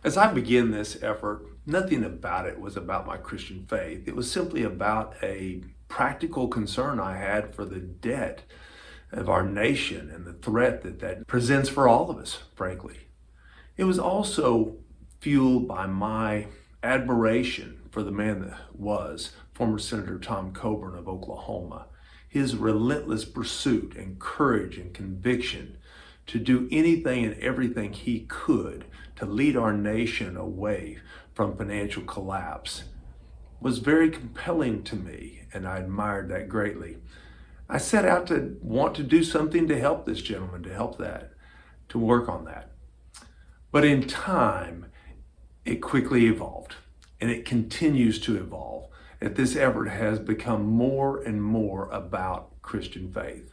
As I began this effort, nothing about it was about my Christian faith. It was simply about a practical concern I had for the debt of our nation and the threat that that presents for all of us, frankly. It was also fueled by my admiration for the man that was former Senator Tom Coburn of Oklahoma. His relentless pursuit and courage and conviction to do anything and everything he could to lead our nation away from financial collapse was very compelling to me, and I admired that greatly. I set out to want to do something to help this gentleman, to help that, to work on that. But in time, it quickly evolved, and it continues to evolve. That this effort has become more and more about Christian faith.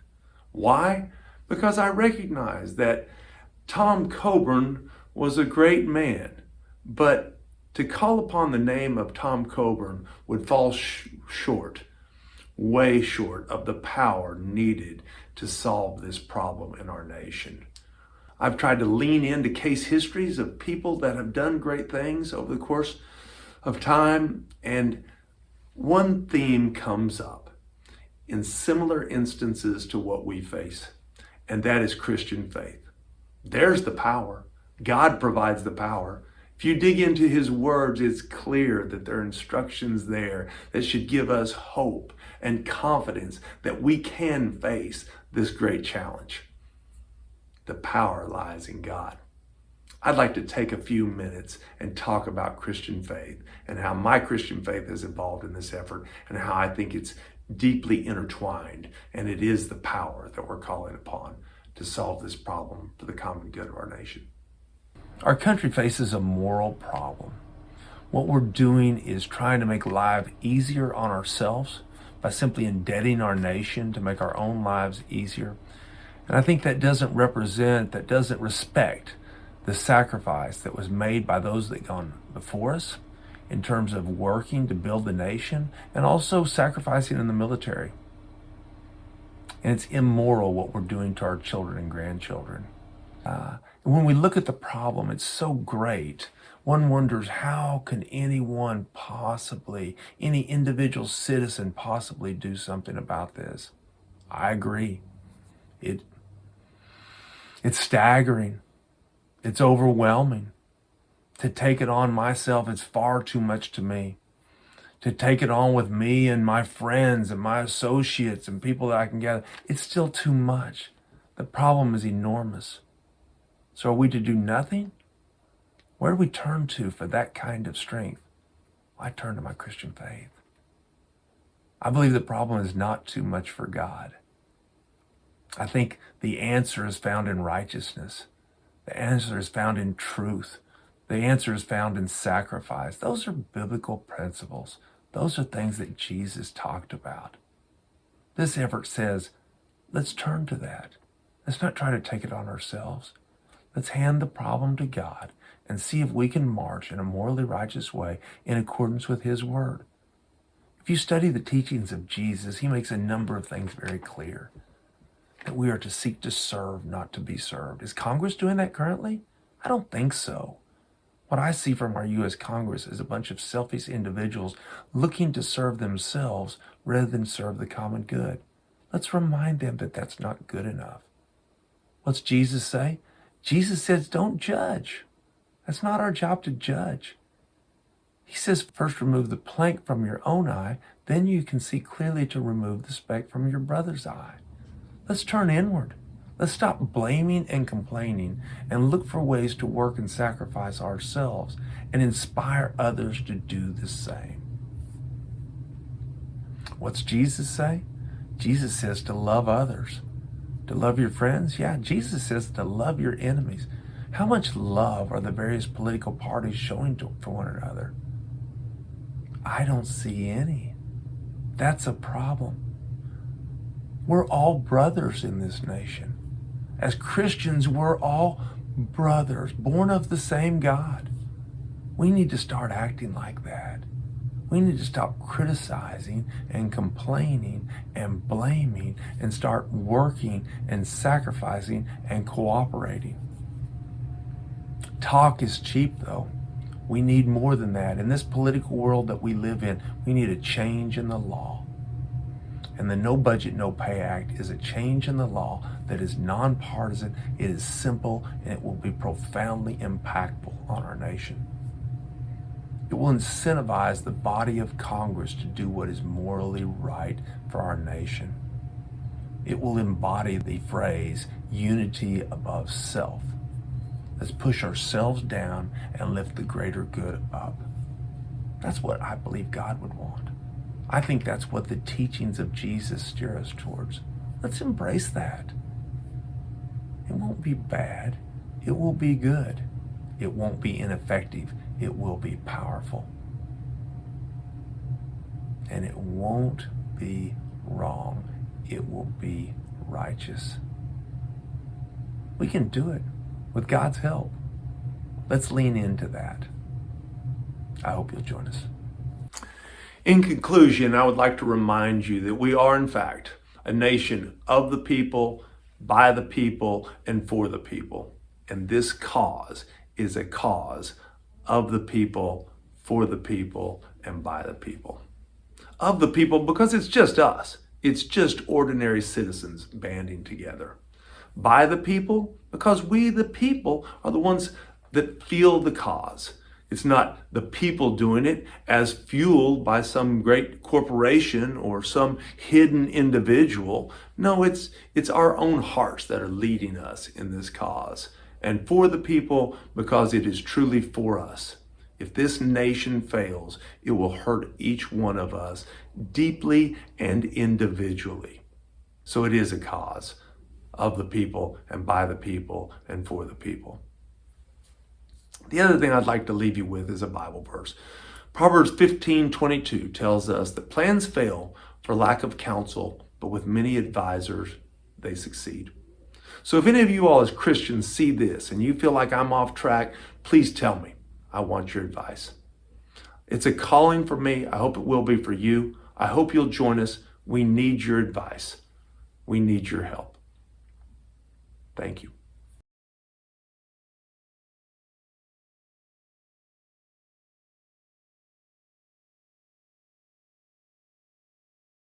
Why? Because I recognize that Tom Coburn was a great man, but to call upon the name of Tom Coburn would fall short, way short of the power needed to solve this problem in our nation. I've tried to lean into case histories of people that have done great things over the course of time, and one theme comes up in similar instances to what we face, and that is Christian faith. There's the power. God provides the power. If you dig into his words, it's clear that there are instructions there that should give us hope and confidence that we can face this great challenge. The power lies in God. I'd like to take a few minutes and talk about Christian faith and how my Christian faith has evolved in this effort and how I think it's deeply intertwined, and it is the power that we're calling upon to solve this problem for the common good of our nation. Our country faces a moral problem. What we're doing is trying to make life easier on ourselves by simply indebting our nation to make our own lives easier. And I think that doesn't respect the sacrifice that was made by those that gone before us in terms of working to build the nation and also sacrificing in the military. And it's immoral what we're doing to our children and grandchildren. When we look at the problem, it's so great. One wonders, how can anyone possibly, any individual citizen possibly do something about this? I agree. It's staggering. It's overwhelming. To take it on myself, it's far too much to me. To take it on with me and my friends and my associates and people that I can gather, it's still too much. The problem is enormous. So are we to do nothing? Where do we turn to for that kind of strength? I turn to my Christian faith. I believe the problem is not too much for God. I think the answer is found in righteousness. The answer is found in truth. The answer is found in sacrifice. Those are biblical principles. Those are things that Jesus talked about. This effort says, let's turn to that. Let's not try to take it on ourselves. Let's hand the problem to God and see if we can march in a morally righteous way in accordance with his word. If you study the teachings of Jesus, he makes a number of things very clear. That we are to seek to serve, not to be served. Is Congress doing that currently? I don't think so. What I see from our U.S. Congress is a bunch of selfish individuals looking to serve themselves rather than serve the common good. Let's remind them that that's not good enough. What's Jesus say? Jesus says, don't judge. That's not our job to judge. He says, first remove the plank from your own eye, then you can see clearly to remove the speck from your brother's eye. Let's turn inward. Let's stop blaming and complaining and look for ways to work and sacrifice ourselves and inspire others to do the same. What's Jesus say? Jesus says to love others. To love your friends? Yeah, Jesus says to love your enemies. How much love are the various political parties showing for one another? I don't see any. That's a problem. We're all brothers in this nation. As Christians, we're all brothers, born of the same God. We need to start acting like that. We need to stop criticizing and complaining and blaming and start working and sacrificing and cooperating. Talk is cheap, though. We need more than that. In this political world that we live in, we need a change in the law. And the No Budget, No Pay Act is a change in the law that is nonpartisan, it is simple, and it will be profoundly impactful on our nation. It will incentivize the body of Congress to do what is morally right for our nation. It will embody the phrase, unity above self. Let's push ourselves down and lift the greater good up. That's what I believe God would want. I think that's what the teachings of Jesus steer us towards. Let's embrace that. It won't be bad. It will be good. It won't be ineffective. It will be powerful. And it won't be wrong. It will be righteous. We can do it with God's help. Let's lean into that. I hope you'll join us. In conclusion, I would like to remind you that we are, in fact, a nation of the people, by the people, and for the people. And this cause is a cause of the people, for the people, and by the people. Of the people because it's just us. It's just ordinary citizens banding together. By the people because we, the people, are the ones that feel the cause. It's not the people doing it as fueled by some great corporation or some hidden individual. No, it's our own hearts that are leading us in this cause. And for the people because it is truly for us. If this nation fails, it will hurt each one of us deeply and individually. So it is a cause of the people and by the people and for the people. The other thing I'd like to leave you with is a Bible verse. Proverbs 15:22 tells us that plans fail for lack of counsel, but with many advisors, they succeed. So if any of you all as Christians see this and you feel like I'm off track, please tell me. I want your advice. It's a calling for me. I hope it will be for you. I hope you'll join us. We need your advice. We need your help. Thank you.